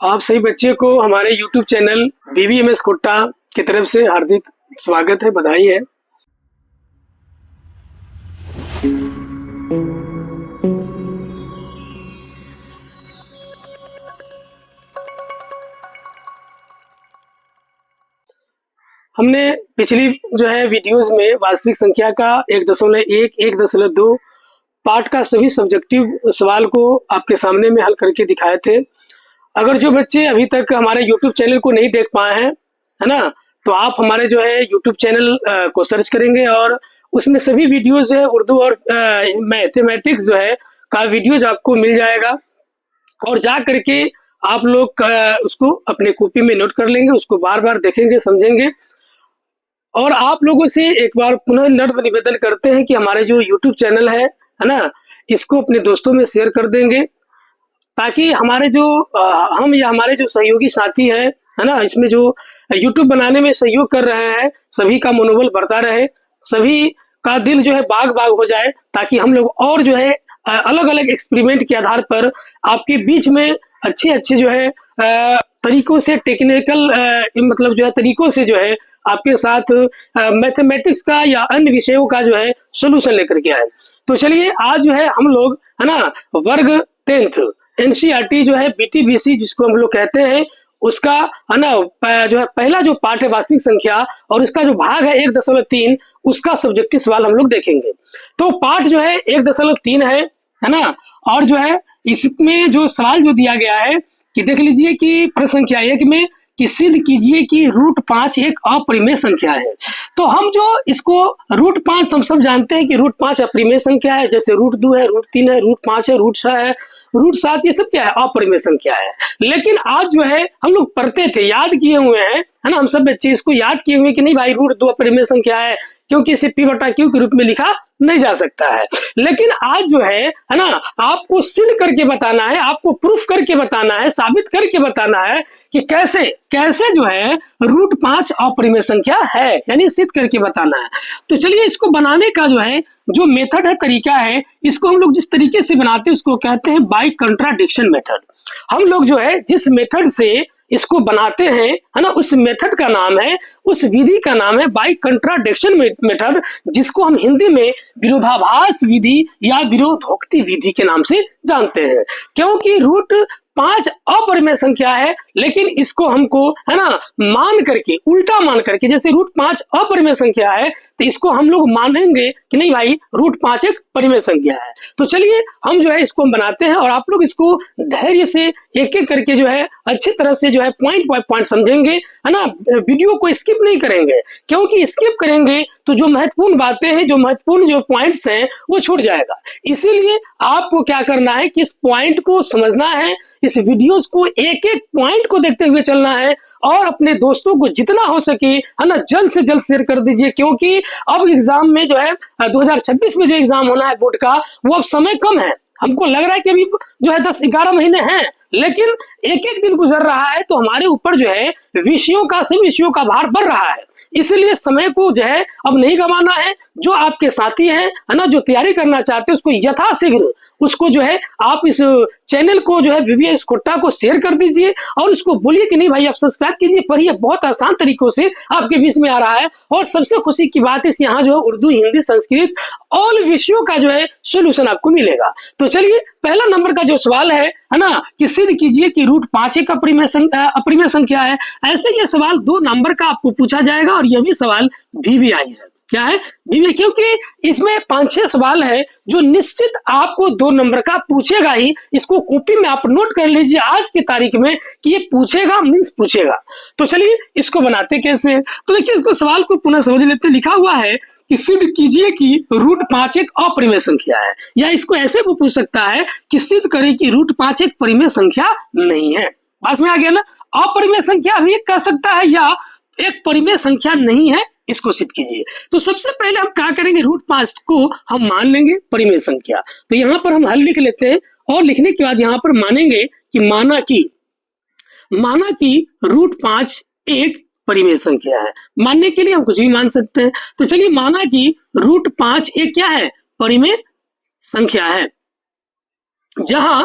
आप सभी बच्चे को हमारे YouTube चैनल BBMS कोट्टा की तरफ से हार्दिक स्वागत है, बधाई है। हमने पिछली वीडियोस में वास्तविक संख्या का 1.1, 1.2 पार्ट का सभी सब्जेक्टिव सवाल को आपके सामने में हल करके दिखाए थे। अगर जो बच्चे अभी तक हमारे YouTube चैनल को नहीं देख पाए हैं, है ना, तो आप हमारे YouTube चैनल को सर्च करेंगे और उसमें सभी वीडियोस उर्दू और मैथमेटिक्स का वीडियोज आपको मिल जाएगा और जा करके आप लोग उसको अपने कॉपी में नोट कर लेंगे, उसको बार बार देखेंगे, समझेंगे। और आप लोगों से एक बार पुनः नम्र निवेदन करते हैं कि हमारे जो YouTube चैनल है ना, इसको अपने दोस्तों में शेयर कर देंगे ताकि हमारे हमारे जो सहयोगी साथी हैं, है ना, इसमें जो YouTube बनाने में सहयोग कर रहे हैं, सभी का मनोबल बढ़ता रहे, सभी का दिल बाग बाग हो जाए, ताकि हम लोग और अलग अलग एक्सपेरिमेंट के आधार पर आपके बीच में अच्छे अच्छे तरीकों से टेक्निकल मतलब तरीकों से आपके साथ मैथमेटिक्स का या अन्य विषयों का सोल्यूशन लेकर के आए। तो चलिए आज हम लोग, है ना, वर्ग 10th NCERT BTBC जिसको हम लोग कहते हैं, उसका है ना पहला जो पार्ट है वास्तविक संख्या और उसका जो भाग है 1.3, उसका सब्जेक्टिव सवाल हम लोग देखेंगे। तो पार्ट 1.3 है ना, और इसमें जो सवाल जो दिया गया है कि देख लीजिए कि प्रश्न संख्या 1 में कि सिद्ध कीजिए कि √5 एक अपरिमेय संख्या है। तो हम जो इसको √5 हम सब जानते हैं कि √5 अपरिमेय संख्या है, जैसे √2 है, √3 है, √5 है, √6 है, √7, ये सब क्या है, अपरिमेय संख्या है। लेकिन आज हम लोग पढ़ते थे, याद किए हुए हैं, है ना, हम सब बच्चे इसको याद किए हुए कि नहीं भाई √2 अपरिमेय संख्या है, क्योंकि इसे P/Q के रूप में लिखा नहीं जा सकता है। लेकिन आज है ना, आपको सिद्ध करके बताना है, आपको प्रूफ करके बताना है, साबित करके बताना है कि कैसे कैसे √5 अपरिमेय संख्या है, यानी सिद्ध करके बताना है। तो चलिए इसको बनाने का जो मेथड है, तरीका है, इसको हम लोग जिस तरीके से बनाते हैं उसको कहते हैं बाय कंट्राडिक्शन मेथड। हम लोग जिस मेथड से इसको बनाते हैं, है ना, उस मेथड का नाम है, उस विधि का नाम है बाय कंट्राडिक्शन मेथड, जिसको हम हिंदी में विरोधाभास विधि या विरोधोक्ति विधि के नाम से जानते हैं। क्योंकि √5 अपरिमेय संख्या है, लेकिन इसको हमको, है ना, मान करके, उल्टा मान करके, जैसे √5 अपरिमेय संख्या है तो इसको हम लोग मानेंगे कि नहीं भाई √5 एक परिमेय संख्या है। तो चलिए हम इसको हम बनाते हैं और आप लोग इसको धैर्य से एक एक करके अच्छी तरह से पॉइंट बाय पॉइंट समझेंगे, है ना, वीडियो को स्किप नहीं करेंगे, क्योंकि स्किप करेंगे तो जो महत्वपूर्ण बातें हैं, जो महत्वपूर्ण पॉइंट्स हैं, वो छूट जाएगा। इसीलिए आपको क्या करना है कि इस पॉइंट को समझना है, इस वीडियोस को एक एक पॉइंट को देखते हुए चलना है और अपने दोस्तों को जितना हो सके, है ना, जल्द से जल्द शेयर कर दीजिए, क्योंकि अब एग्जाम में 2026 में जो एग्जाम होना है बोर्ड का, वो अब समय कम है। हमको लग रहा है कि अभी 10-11 महीने हैं, लेकिन एक एक दिन गुजर रहा है तो हमारे ऊपर विषयों का, सभी विषयों का भार बढ़ रहा है। इसलिए समय को अब नहीं गंवाना है। जो आपके साथी हैं, है ना, जो तैयारी करना चाहते हैं, उसको यथाशीघ्र उसको आप इस चैनल को BBMS कोट्टा को शेयर कर दीजिए और उसको बोलिए कि नहीं भाई आप सब्सक्राइब कीजिए, पढ़िए, बहुत आसान तरीकों से आपके बीच में आ रहा है। और सबसे खुशी की बात है यहाँ उर्दू, हिंदी, संस्कृत ऑल विषयों का सोल्यूशन आपको मिलेगा। तो चलिए पहला नंबर का जो सवाल है ना, कि सिद्ध कीजिए कि √5 एक अपरिमेय संख्या है। ऐसे ये सवाल 2 नंबर का आपको पूछा जाएगा और यह भी सवाल VBI है। क्या है? VBI, क्योंकि इसमें 5-6 सवाल है जो निश्चित आपको 2 नंबर का पूछेगा ही। इसको कॉपी में आप नोट कर लीजिए आज की तारीख में कि ये पूछेगा मीन्स पूछेगा। तो चलिए इसको बनाते कैसे हैं। तो देखिए इसको सवाल को पुनः समझ लेते हैं। लिखा हुआ है कि सिद्ध कीजिए कि √5 एक अपरिमेय संख्या है, या इसको ऐसे भी पूछ सकता है कि सिद्ध करें कि √5 एक परिमेय संख्या नहीं है। बात में आ गया ना, अपरिमेय संख्या भी कह सकता है या एक परिमेय संख्या नहीं है, इसको सिद्ध कीजिए। तो सबसे पहले हम क्या करेंगे, √5 को हम मान लेंगे परिमेय संख्या। तो यहाँ पर हम हल लिख लेते हैं और लिखने के बाद यहाँ पर मानेंगे कि माना कि √5 एक परिमेय संख्या है। मानने के लिए हम कुछ भी मान सकते हैं। तो चलिए माना कि √5 एक क्या है, परिमेय संख्या है, जहां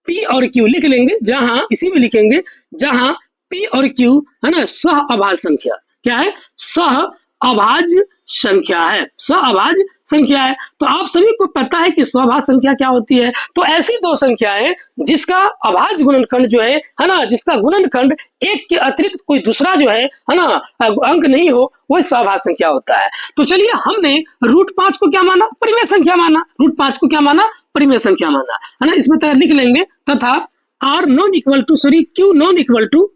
P और Q लिख लेंगे, जहां इसी में लिखेंगे जहां P और Q है ना सह अभाज्य संख्या, क्या है, सह अभाज्य संख्या है, सहअभाज्य संख्या है। तो आप सभी को पता है कि सहअभाज्य संख्या क्या होती है। तो ऐसी दो संख्याएं जिसका अभाज्य गुणनखंड जो है ना, जिसका गुणनखंड एक के अतिरिक्त कोई दूसरा जो है ना अंक नहीं हो, वो सहअभाज्य संख्या होता है। तो चलिए हमने √5 को क्या माना, परिमेय संख्या माना, √5 को क्या माना, परिमेय संख्या माना, है ना। इसमें तरह लिख लेंगे तथा R non equal to Q non equal to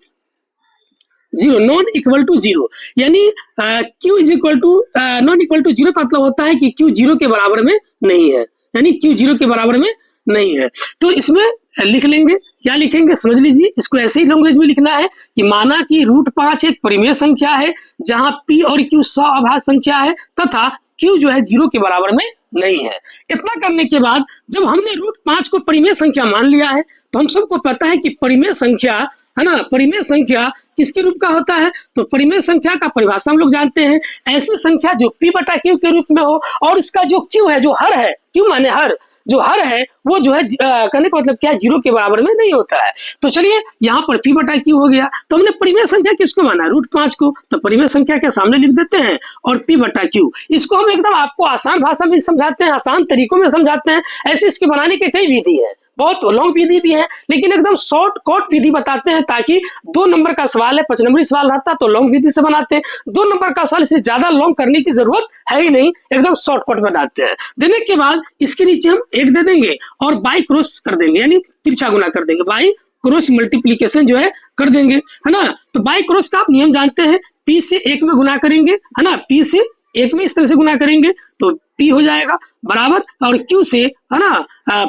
0, non equal to 0, यानी Q is equal to non equal to 0 का मतलब होता है कि Q 0 के बराबर में नहीं है, यानी Q 0 के बराबर में नहीं है। तो इसमें लिख लेंगे, क्या लिखेंगे समझ लीजिए, इसको ऐसे ही लैंग्वेज में लिखना है कि माना कि √5 एक परिमेय संख्या है जहां P और Q सहअभाज्य संख्या है तथा Q जो है 0 के बराबर में नहीं है। इतना करने के बाद जब हमने √5 को परिमेय संख्या मान लिया है, तो हम सबको पता है कि परिमेय संख्या है ना, परिमेय संख्या किसके रूप का होता है, तो परिमेय संख्या का परिभाषा हम लोग जानते हैं, ऐसी संख्या जो P बटा Q के रूप में हो और इसका जो Q है, जो हर है, Q माने हर, जो हर है वो जो है कहने का मतलब क्या है, 0 के बराबर में नहीं होता है। तो चलिए यहाँ पर P बटा Q हो गया, तो हमने परिमेय संख्या किसको माना, √5 को, तो परिमेय संख्या के सामने लिख देते हैं और P बटा Q, इसको हम एकदम आपको आसान भाषा में समझाते हैं, आसान तरीकों में समझाते हैं। ऐसे इसके बनाने के कई विधि है, बहुत लॉन्ग विधि भी है, लेकिन एकदम शॉर्ट कट विधि बताते हैं, ताकि 2 नंबर का सवाल है, 5 नंबरी सवाल रहता तो लॉन्ग विधि से बनाते हैं, 2 नंबर का सवाल इसे ज्यादा लॉन्ग करने की जरूरत है ही नहीं, एकदम शॉर्टकट बनाते हैं। देने के बाद इसके नीचे हम 1 दे देंगे और बाई क्रॉस कर देंगे, यानी तिरछा गुना कर देंगे, बाई क्रॉस मल्टीप्लीकेशन जो है कर देंगे, है ना। तो बाई क्रॉस का आप नियम जानते हैं, P से 1 में गुना करेंगे, है ना, P से 1 में इस तरह से गुना करेंगे तो P हो जाएगा बराबर, और Q से है ना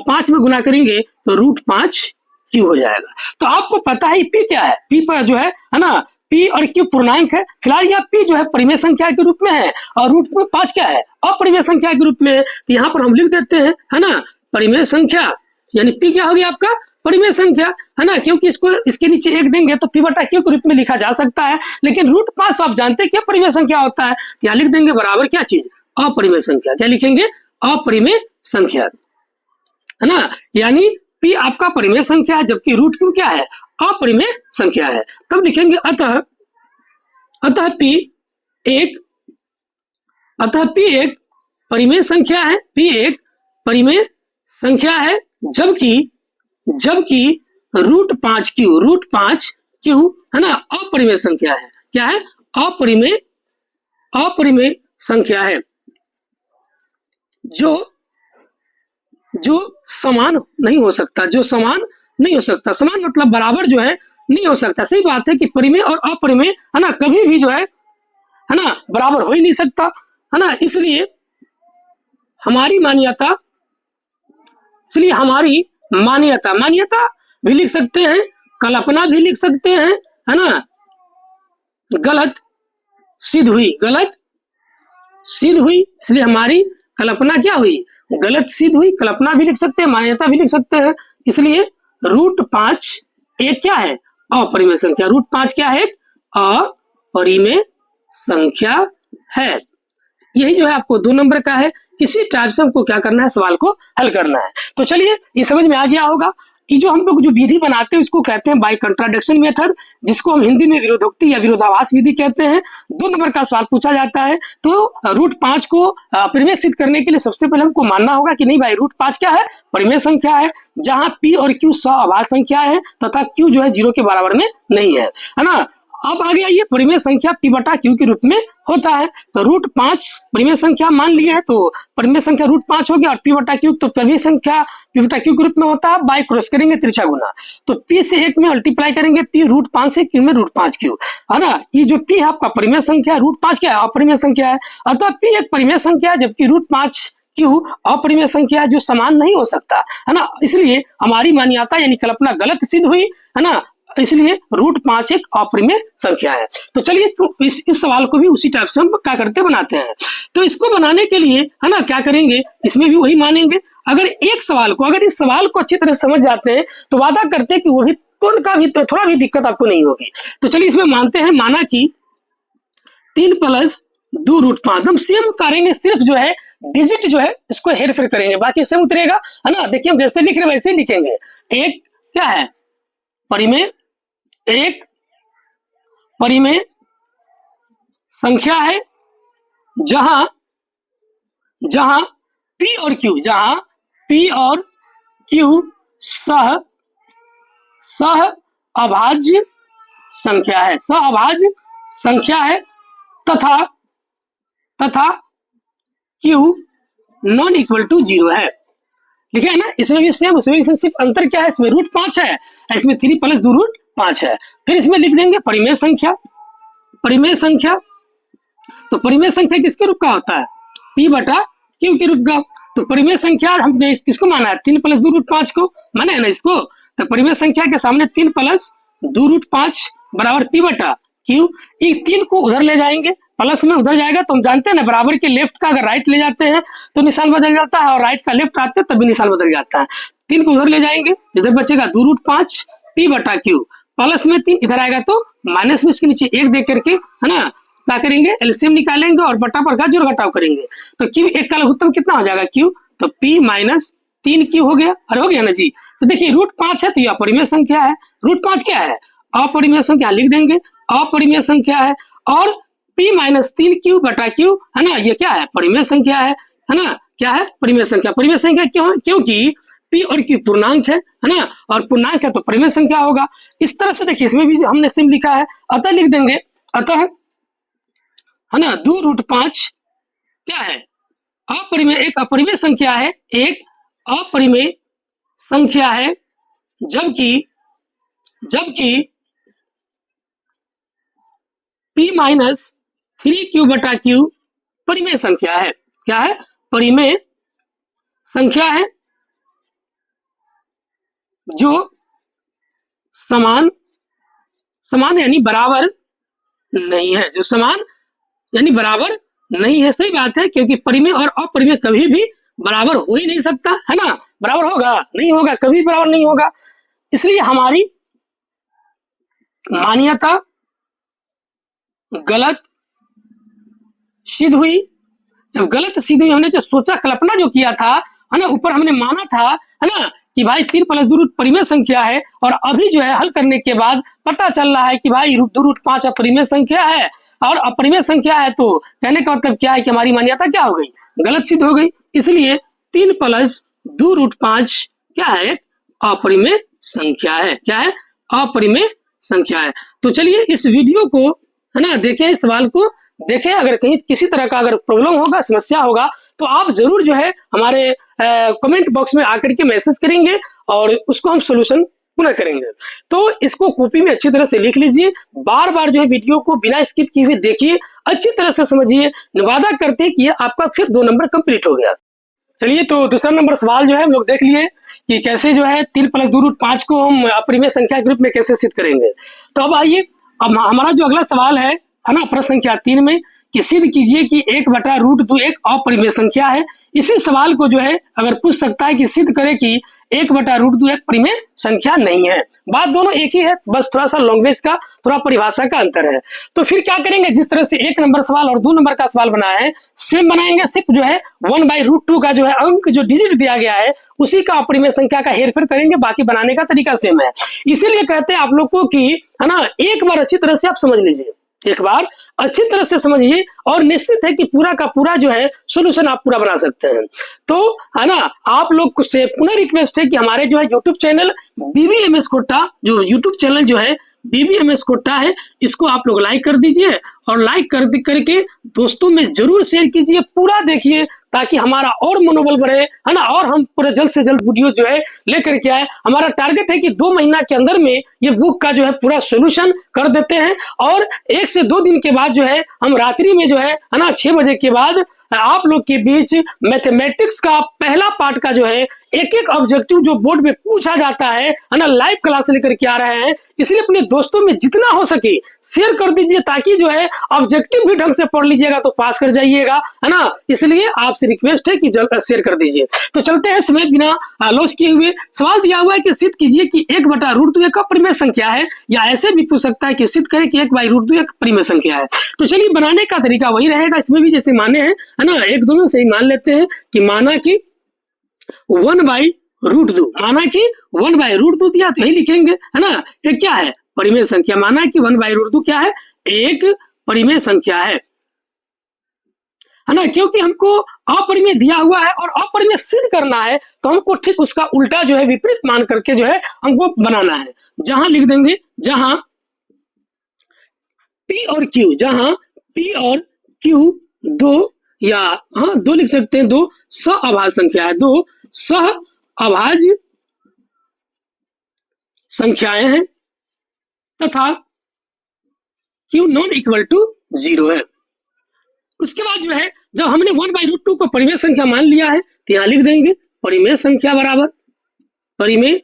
5 में गुना करेंगे तो √5 Q हो जाएगा। तो आपको पता है P क्या है, P पर जो है ना, P और Q पूर्णांक है, फिलहाल यहाँ P जो है परिमेय संख्या के रूप में है और √5 क्या है, अपरिमेय संख्या के रूप में है। तो यहाँ पर हम लिख देते हैं, है ना, परिमेय संख्या, यानी P क्या हो गया आपका, परिमेय संख्या, है ना, क्योंकि इसको इसके नीचे 1 देंगे तो P बटा Q के रूप में लिखा जा सकता है, लेकिन √5 तो आप जानते हैं क्या परिमेय संख्या होता है। यहाँ लिख देंगे बराबर क्या चीज, अपरिमेय संख्या, क्या लिखेंगे, अपरिमेय संख्या, है ना, यानी P आपका परिमेय संख्या है जबकि √Q क्या है, अपरिमेय संख्या है। तब लिखेंगे अतः P एक परिमेय संख्या है, P एक परिमेय संख्या है, जबकि √5Q है ना अपरिमेय संख्या है, क्या है, अपरिमेय संख्या है, जो समान नहीं हो सकता, जो समान नहीं हो सकता, समान मतलब बराबर जो है नहीं हो सकता। सही बात है कि परिमेय और अपरिमेय है ना कभी भी जो है ना बराबर हो ही नहीं सकता, है ना। इसलिए हमारी मान्यता भी लिख सकते हैं, कल्पना भी लिख सकते हैं, है ना, गलत सिद्ध हुई, इसलिए हमारी कल्पना क्या हुई, गलत सिद्ध हुई, कल्पना भी लिख सकते हैं, मान्यता भी लिख सकते हैं। इसलिए √5 एक क्या है, अपरिमेय संख्या, √5 क्या है, अपरिमेय संख्या है। यही जो है आपको 2 नंबर का है। इसी टाइप से हमको क्या करना है, सवाल को हल करना है। तो चलिए ये समझ में आ गया होगा। ये जो हम लोग जो विधि बनाते हैं इसको कहते हैं बाय कंट्राडिक्शन मेथड, जिसको हम हिंदी में विरोधोक्ति या विरोधाभास विधि कहते हैं। 2 नंबर का सवाल पूछा जाता है तो √5 को परिमेय सिद्ध करने के लिए सबसे पहले हमको मानना होगा कि नहीं भाई √5 क्या है, परिमेय संख्या है, जहां P और Q सहअभाज्य संख्या है तथा Q जो है 0 के बराबर में नहीं है ना। अब आ गया ये परिमेय संख्या P बटा Q के रूप में होता है, तो √5 परिमेय संख्या मान लिए है तो परिमेय संख्या √5 हो गया, और P बटा Q तो परिमेय संख्या P बटा Q के रूप में होता है, बाय क्रॉस करेंगे तिरछा गुना, तो P से 1 में मल्टीप्लाई करेंगे, P √5 से Q में √5Q, है ना। ये जो P है आपका परिमेय संख्या, √5 क्या है, अपरिमेय संख्या है, अतः P एक परिमेय संख्या है जबकि √5Q अपरिमेय संख्या है जो समान नहीं हो सकता, है ना। इसलिए हमारी मान्यता यानी कल्पना गलत सिद्ध हुई, है ना, इसलिए √5 एक अपरिमेय संख्या है। तो चलिए तो इस सवाल को भी उसी टाइप से हम क्या करते बनाते हैं। तो इसको बनाने के लिए है ना क्या करेंगे, इसमें भी वही मानेंगे। अगर इस सवाल को अच्छी तरह समझ जाते हैं तो वादा करते हैं कि वो भी तो थोड़ा भी दिक्कत आपको नहीं होगी। तो चलिए इसमें मानते हैं, माना कि 3 + 2 √5, हम सेम करेंगे, सिर्फ जो है डिजिट जो है इसको हेर फेर करेंगे, बाकी सेम उतरेगा, है ना। देखिए हम जैसे लिख रहे हैं वैसे लिखेंगे, 1 क्या है, परिमेय एक परिमेय संख्या है जहां जहां P और Q, जहां P और Q सह अभाज्य संख्या है, सह अभाज्य संख्या है, तथा Q नॉन इक्वल टू 0 है। लिखा है ना, इसमें भी सेम, उसमें भी सिर्फ अंतर क्या है, इसमें रूट 5 है, इसमें 3 प्लस 2 रूट 5 है। फिर इसमें लिख देंगे परिमेय संख्या। तो परिमेय संख्या किसके रूप का होता है, P बटा Q के रूप का। तो परिमेय संख्या हमने किसको माना है, 3 प्लस 2 रूट 5 को माना है ना इसको। तो परिमेय संख्या के सामने 3 प्लस 2 रूट 5 बराबर P बटा Q। ये 3 को उधर ले जाएंगे, प्लस में उधर जाएगा, तो हम जानते हैं ना बराबर के लेफ्ट का अगर राइट ले जाते हैं तो निशान बदल जाता है, और राइट का लेफ्ट आते हैं तब भी निशान बदल जाता है। 3 को उधर ले जाएंगे, इधर बचेगा 2 रूट 5 P बटा Q, प्लस में 3 इधर आएगा तो माइनस में इसके नीचे 1 दे करके, है ना, क्या करेंगे, एलसीएम निकालेंगे और बटा पर का जोड़ घटाव करेंगे। तो Q एक का लघुत्तम कितना हो जाएगा Q, तो P माइनस 3Q हो गया, और हो गया ना जी। तो देखिए रूट 5 है तो यह अपरिमेय संख्या है, रूट 5 क्या है, अपरिमेय संख्या, लिख देंगे अपरिमेय संख्या है, और P माइनस 3Q बटा Q, है ना, ये क्या है, परिमेय संख्या है ना, क्या है, परिमेय संख्या। परिमेय संख्या क्यों है, क्योंकि P और Q पूर्णांक है ना, और पूर्णांक है तो परिमेय संख्या होगा। इस तरह से देखिए इसमें भी हमने सेम लिखा है, अतः लिख देंगे, अतः, है ना, 2 रूट 5 क्या है, अपरिमेय, एक अपरिमेय संख्या है, एक अपरिमेय संख्या है, जबकि P माइनस 3Q बटा Q परिमेय संख्या है। क्या है, परिमेय संख्या है जो समान यानी बराबर नहीं है, जो समान यानी बराबर नहीं है। सही बात है, क्योंकि परिमेय और अपरिमेय कभी भी बराबर हो ही नहीं सकता, है ना, बराबर होगा नहीं होगा, कभी बराबर नहीं होगा। इसलिए हमारी मान्यता गलत सिद्ध हुई। जब गलत सिद्ध हुई, हमने जो सोचा, कल्पना जो किया था, है ना, ऊपर हमने माना था, है ना, कि भाई 3 प्लस 2 रूट परिमेय संख्या है, और अभी जो है हल करने के बाद पता चल रहा है कि भाई 2 रूट 5 अपरिमेय संख्या है, और अपरिमेय संख्या है, तो कहने का मतलब क्या है कि हमारी मान्यता क्या हो गई, गलत सिद्ध हो गई। इसलिए 3 प्लस 2 रूट 5 क्या है, अपरिमेय संख्या है। क्या है, अपरिमेय संख्या है। तो चलिए इस वीडियो को, है ना, देखें, इस सवाल को देखें, अगर कहीं किसी तरह का अगर प्रॉब्लम होगा, समस्या होगा, तो आप जरूर जो है हमारे कमेंट बॉक्स में आकर के मैसेज करेंगे, और उसको हम सोल्यूशन पुनः करेंगे। तो इसको कॉपी में अच्छी तरह से लिख लीजिए, बार बार जो है वीडियो को बिना स्किप किए हुए देखिए, अच्छी तरह से समझिए। वादा करते हैं कि आपका फिर 2 नंबर कंप्लीट हो गया। चलिए, तो दूसरा नंबर सवाल जो है हम लोग देख लिए कि कैसे जो है 3 प्लस 2 रूट 5 को हम अपरिमेय संख्या के रूप में कैसे सिद्ध करेंगे। तो अब आइए, अब हमारा जो अगला सवाल है ना, प्रश्न संख्या 3 में, कि सिद्ध कीजिए कि 1 बटा रूट 2 एक अपरिमेय संख्या है। इसी सवाल को जो है अगर पूछ सकता है कि सिद्ध करे कि 1 बटा रूट 2 एक परिमेय संख्या नहीं है। बात दोनों एक ही है, बस थोड़ा सा लैंग्वेज का, थोड़ा परिभाषा का अंतर है। तो फिर क्या करेंगे, जिस तरह से 1 नंबर सवाल और 2 नंबर का सवाल बनाया है, सेम बनाएंगे, सिर्फ जो है 1/√2 का जो है अंक, जो डिजिट दिया गया है, उसी का अपरिमेय संख्या का हेरफेर करेंगे, बाकी बनाने का तरीका सेम है। इसीलिए कहते हैं आप लोग को कि, है ना, एक बार अच्छी तरह से आप समझ लीजिए, एक बार अच्छी तरह से समझिए, और निश्चित है कि पूरा का पूरा जो है सोल्यूशन आप पूरा बना सकते हैं। तो, है ना, आप लोग से पुनः रिक्वेस्ट है कि हमारे जो है यूट्यूब चैनल BBMS कोटा, जो यूट्यूब चैनल जो है BBMS कोटा है, इसको आप लोग लाइक कर दीजिए, और लाइक करके दोस्तों में जरूर शेयर कीजिए, पूरा देखिए, ताकि हमारा और मनोबल बढ़े, है ना, और हम पूरे जल्द से जल्द वीडियो जो है लेकर के आए। हमारा टारगेट है कि 2 महीना के अंदर में ये बुक का जो है पूरा सोल्यूशन कर देते हैं, और 1 से 2 दिन के बाद जो है हम रात्रि में जो है ना 6 बजे के बाद आप लोग के बीच मैथमेटिक्स का पहला पार्ट का जो है एक ऑब्जेक्टिव जो बोर्ड में पूछा जाता है ना, लाइव क्लास लेकर के आ रहे हैं। इसलिए अपने दोस्तों में जितना हो सके शेयर कर दीजिए, ताकि जो है ऑब्जेक्टिव भी ढंग से पढ़ लीजिएगा तो पास कर जाइएगा, है ना। इसलिए आपसे रिक्वेस्ट है कि जल्द शेयर कर दीजिए। तो चलते हैं, समय बिना लॉस किए हुए। सवाल दिया हुआ है कि सिद्ध कीजिए कि 1 बटा रूट 2 एक अपरिमेय संख्या है, या ऐसे भी पूछ सकता है कि सिद्ध करें कि 1/√2 एक परिमेय संख्या है। तो चलिए, बनाने का तरीका वही रहेगा, इसमें भी जैसे माने हैं, है ना, एक दो में से ही मान लेते हैं कि माना कि 1/√2 रूट 2, माना कि 1/√2 दिया तो यही लिखेंगे, है ना। ये क्या है, परिमेय संख्या, माना कि 1/√2 क्या है, एक परिमेय संख्या है ना। क्योंकि हमको अपरिमेय दिया हुआ है और अपरिमेय सिद्ध करना है, तो हमको ठीक उसका उल्टा जो है, विपरीत मान करके जो है हमको बनाना है। जहां लिख देंगे, जहां P और Q, जहां P और Q दो, या हाँ दो लिख सकते हैं, दो सह संख्या है, दो सह अभाज्य संख्याएं हैं तथा Q नॉन इक्वल टू 0 है। उसके बाद जो है, जब हमने 1/√2 को परिमेय संख्या मान लिया है, तो यहां लिख देंगे परिमेय संख्या बराबर परिमेय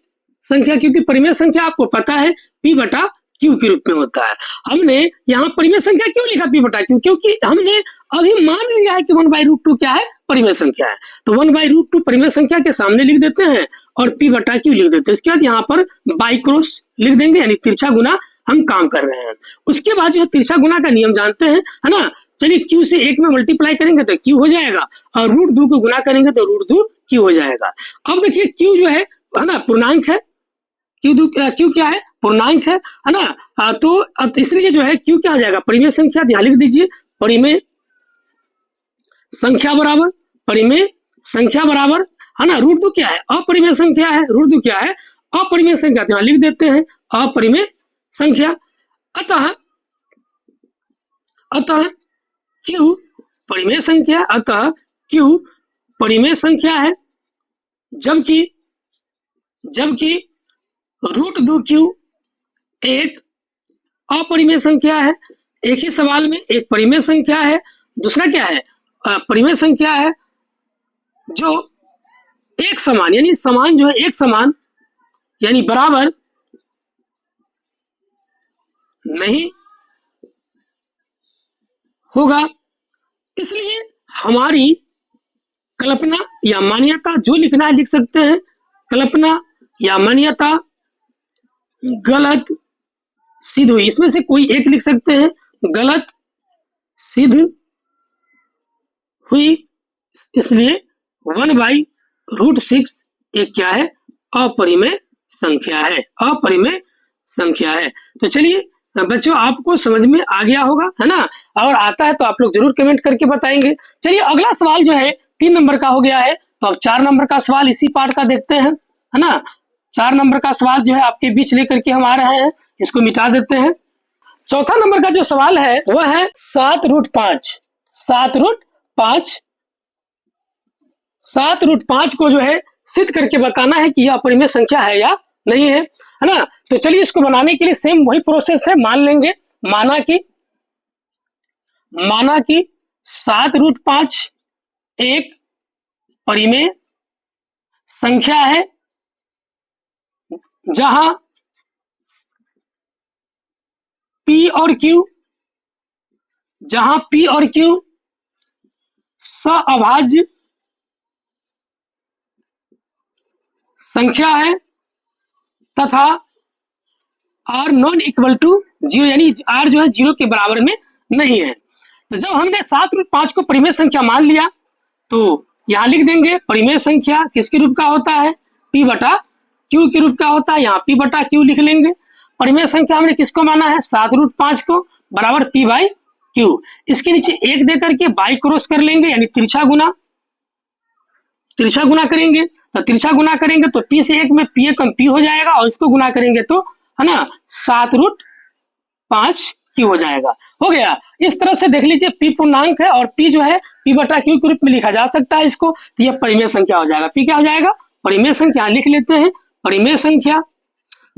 संख्या, क्योंकि परिमेय संख्या आपको पता है P बटा Q के रूप में होता है। हमने यहाँ परिमेय संख्या क्यों लिखा P बटा Q, क्योंकि हमने अभी मान लिया है कि 1/√2 क्या है, परिमेय संख्या है। तो 1/√2 परिमेय संख्या के सामने लिख देते हैं और P बटा Q लिख देते हैं। इसके बाद यहाँ पर बाई क्रॉस लिख देंगे, यानी तिरछा गुना हम काम कर रहे हैं। उसके बाद जो है तिरछा गुना का नियम जानते हैं, है ना। चलिए Q से 1 में मल्टीप्लाई करेंगे तो Q हो जाएगा, और √2 को गुना करेंगे तो √2 Q हो जाएगा। अब देखिए Q जो है ना, पूर्णांक है। Q क्या है, पूर्णांक है ना। तो इसलिए जो है Q क्या हो जाएगा, परिमेय संख्या। ध्यान लिख दीजिए, परिमेय संख्या बराबर परिमेय संख्या बराबर, है ना। √2 क्या है, अपरिमेय संख्या है। √2 क्या है, अपरिमेय संख्या। तो यहाँ लिख देते हैं अपरिमेय संख्या। अतः Q परिमेय संख्या, अतः Q परिमेय संख्या है, जबकि √2Q एक अपरिमेय संख्या है। एक ही सवाल में एक परिमेय संख्या है, दूसरा क्या है, परिमेय संख्या है जो एक समान, यानी समान जो है एक समान, यानी बराबर नहीं होगा। इसलिए हमारी कल्पना या मान्यता, जो लिखना है लिख सकते हैं, कल्पना या मान्यता गलत सिद्ध हुई। इसमें से कोई एक लिख सकते हैं, गलत सिद्ध हुई। इसलिए 1/√6 एक क्या है, अपरिमेय संख्या है, अपरिमेय संख्या है। तो चलिए बच्चों, आपको समझ में आ गया होगा, है ना। और आता है तो आप लोग जरूर कमेंट करके बताएंगे। चलिए अगला सवाल जो है 3 नंबर का हो गया है, तो अब 4 नंबर का सवाल इसी पार्ट का देखते हैं, है ना। 4 नंबर का सवाल जो है आपके बीच लेकर के हम आ रहे हैं, इसको मिटा देते हैं। चौथा नंबर का जो सवाल है वह है 7√5। 7√5 को जो है सिद्ध करके बताना है कि यह अपरिमेय संख्या है या नहीं है, है ना। तो चलिए इसको बनाने के लिए सेम वही प्रोसेस है। मान लेंगे, माना कि 7√5 एक परिमेय संख्या है, जहां P और Q सहअभाज्य संख्या है तथा R नॉन इक्वल टू 0, यानी R जो है 0 के बराबर में नहीं है। तो जब हमने 7√5 को परिमेय संख्या मान लिया, तो यहाँ लिख देंगे परिमेय संख्या किसके रूप का होता है, P बटा Q के रूप का होता है। यहाँ P बटा Q लिख लेंगे। परिमेय संख्या हमने किसको माना है, 7√5 को, बराबर P/Q। इसके नीचे 1 दे करके बाई क्रॉस कर लेंगे, यानी तिरछा गुना करेंगे। तो तिरछा गुना करेंगे तो P से 1 में P कम P हो जाएगा, और इसको गुना करेंगे तो, है ना, 7√5 Q हो जाएगा। हो गया। इस तरह से देख लीजिए, P पूर्णांक है और P जो है P बटा Q के रूप में लिखा जा सकता है इसको। तो यह परिमेय संख्या हो जाएगा। P क्या हो जाएगा, परिमेय संख्या। लिख लेते हैं परिमेय संख्या,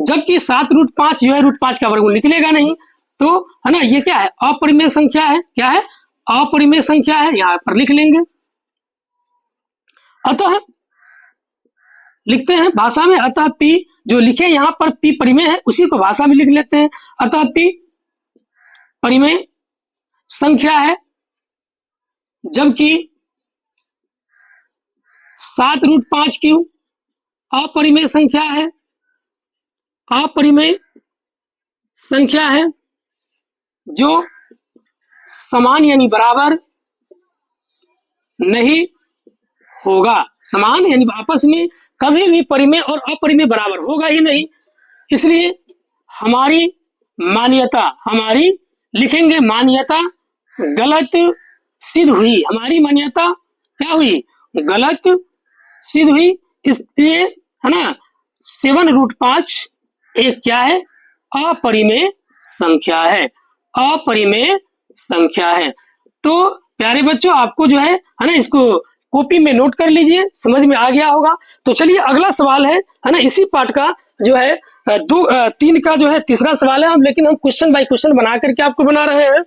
जबकि 7√5 जो है √5 का वर्गमूल निकलेगा नहीं, तो है ना, ये क्या है, अपरिमेय संख्या है। क्या है, अपरिमेय संख्या है, यहाँ पर लिख लेंगे। अतः लिखते हैं भाषा में, अतः P जो लिखे यहाँ पर P परिमेय है, उसी को भाषा में लिख लेते हैं। अतः P परिमेय संख्या है, जबकि 7√5 Q अपरिमेय संख्या है, अपरिमेय संख्या है जो समान यानी बराबर नहीं होगा। समान यानी आपस में कभी भी परिमेय और अपरिमेय बराबर होगा ही नहीं। इसलिए हमारी मान्यता, हमारी लिखेंगे मान्यता गलत सिद्ध हुई। हमारी मान्यता क्या हुई? गलत सिद्ध हुई। इसलिए है ना 7√5 एक क्या है? अपरिमेय संख्या है, अपरिमेय संख्या है। तो प्यारे बच्चों आपको जो है ना इसको कॉपी में नोट कर लीजिए, समझ में आ गया होगा। तो चलिए अगला सवाल है ना इसी पार्ट का जो है 3 का जो है तीसरा सवाल है हम, लेकिन हम क्वेश्चन बाय क्वेश्चन बना करके आपको बना रहे हैं।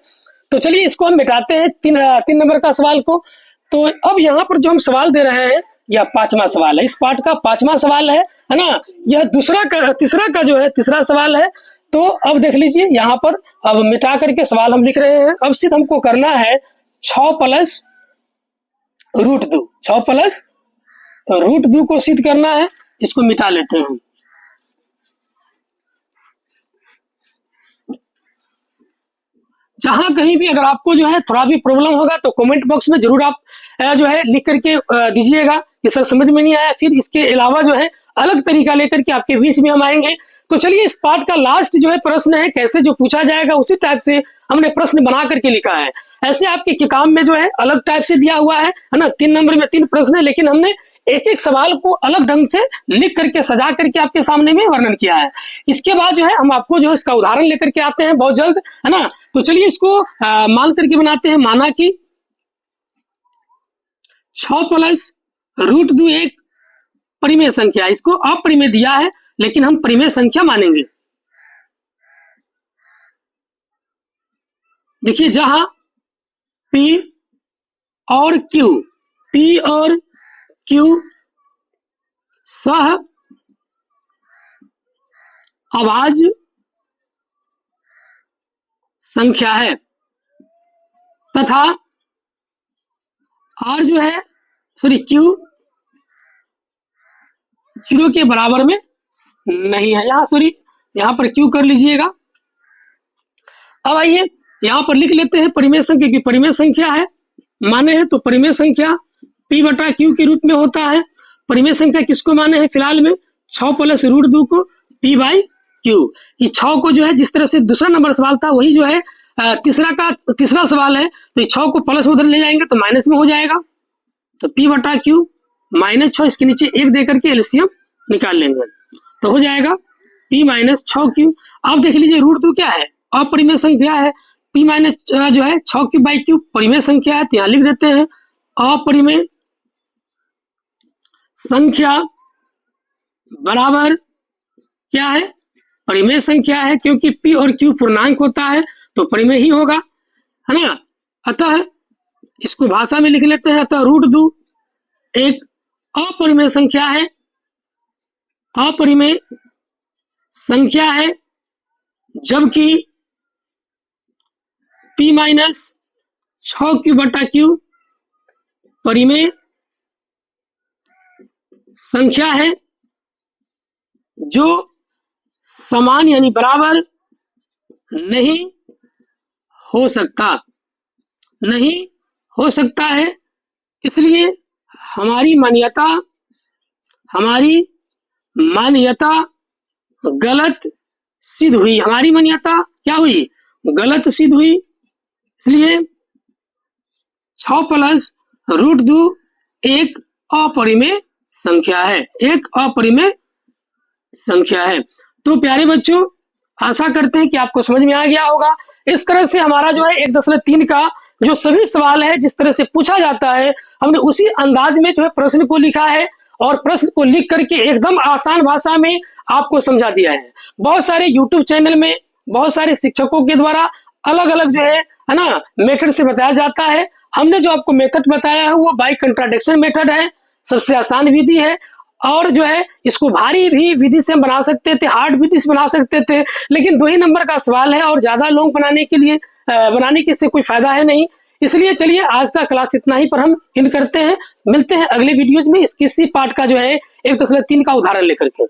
तो चलिए इसको हम मिटाते हैं 3 नंबर का सवाल को। तो अब यहाँ पर जो हम सवाल दे रहे हैं यह 5वां सवाल है, इस पार्ट का 5वां सवाल है ना। यह तीसरा का जो है तीसरा सवाल है। तो अब देख लीजिए यहाँ पर अब मिटा करके सवाल हम लिख रहे हैं। अब सिर्फ हमको करना है 6 + √2, 6 + √2 को सिद्ध करना है। इसको मिटा लेते हैं। जहां कहीं भी अगर आपको जो है थोड़ा भी प्रॉब्लम होगा तो कमेंट बॉक्स में जरूर आप जो है लिख करके दीजिएगा कि सर समझ में नहीं आया। फिर इसके अलावा जो है अलग तरीका लेकर के आपके बीच में हम आएंगे। तो चलिए इस पार्ट का लास्ट जो है प्रश्न है, कैसे जो पूछा जाएगा उसी टाइप से हमने प्रश्न बना करके लिखा है। ऐसे आपके किताब में जो है अलग टाइप से दिया हुआ है ना, 3 नंबर में 3 प्रश्न है, लेकिन हमने एक एक सवाल को अलग ढंग से लिख करके सजा करके आपके सामने में वर्णन किया है। इसके बाद जो है हम आपको जो है इसका उदाहरण लेकर के आते हैं बहुत जल्द, है ना। तो चलिए इसको मान करके बनाते हैं। माना कि 6 + √2 एक परिमेय संख्या, इसको अपरिमेय दिया है लेकिन हम परिमेय संख्या मानेंगे। देखिए जहां P और Q सह अभाज्य संख्या है तथा R जो है Q 0 के बराबर में नहीं है। यहाँ पर Q कर लीजिएगा। अब आइए यहाँ पर लिख लेते हैं परिमेय संख्या की परिमेय संख्या है माने हैं, तो परिमेय संख्या P/Q के रूप में होता है। परिमेय संख्या किसको माने हैं फिलहाल में? 6 + √2 को P/Q। ये 6 को जो है जिस तरह से दूसरा नंबर सवाल था वही जो है तीसरा सवाल है, तो ये 6 को प्लस में उधर ले जाएंगे तो माइनस में हो जाएगा। तो P/Q -6, इसके नीचे 1 दे करके एलसीएम निकाल लेंगे तो हो जाएगा P - 6Q। अब देख लीजिए √2 क्या है? अपरिमेय संख्या है। P जो है 6Q/Q परिमेय संख्या है, तो यहाँ लिख देते हैं अपरिमेय संख्या बराबर क्या है? परिमेय संख्या है, क्योंकि P और Q पूर्णांक होता है तो परिमेय ही होगा, है ना। अतः इसको भाषा में लिख लेते हैं। अतः √2 एक अपरिमेय संख्या है, अपरिमेय संख्या है, जबकि P - 6Q/Q परिमेय संख्या है जो समान यानी बराबर नहीं हो सकता है। इसलिए हमारी मान्यता गलत सिद्ध हुई। हमारी मान्यता क्या हुई? गलत सिद्ध हुई। इसलिए 6 + √2 एक अपरिमेय संख्या है, एक अपरिमेय संख्या है। तो प्यारे बच्चों आशा करते हैं कि आपको समझ में आ गया होगा। इस तरह से हमारा जो है 1.3 का जो सभी सवाल है जिस तरह से पूछा जाता है हमने उसी अंदाज में जो है प्रश्न को लिखा है और प्रश्न को लिख करके एकदम आसान भाषा में आपको समझा दिया है। बहुत सारे यूट्यूब चैनल में बहुत सारे शिक्षकों के द्वारा अलग अलग जो है ना मेथड से बताया जाता है। हमने जो आपको मेथड बताया है वो बाय कंट्राडिक्शन मेथड है, सबसे आसान विधि है। और जो है इसको भारी भी विधि से हम बना सकते थे, हार्ड विधि से बना सकते थे, लेकिन 2 ही नंबर का सवाल है और ज्यादा लॉन्ग बनाने की इससे कोई फायदा है नहीं। इसलिए चलिए आज का क्लास इतना ही पर हम एंड करते हैं। मिलते हैं अगले वीडियोज में इसी पार्ट का जो है 1.3 का उदाहरण लेकर के।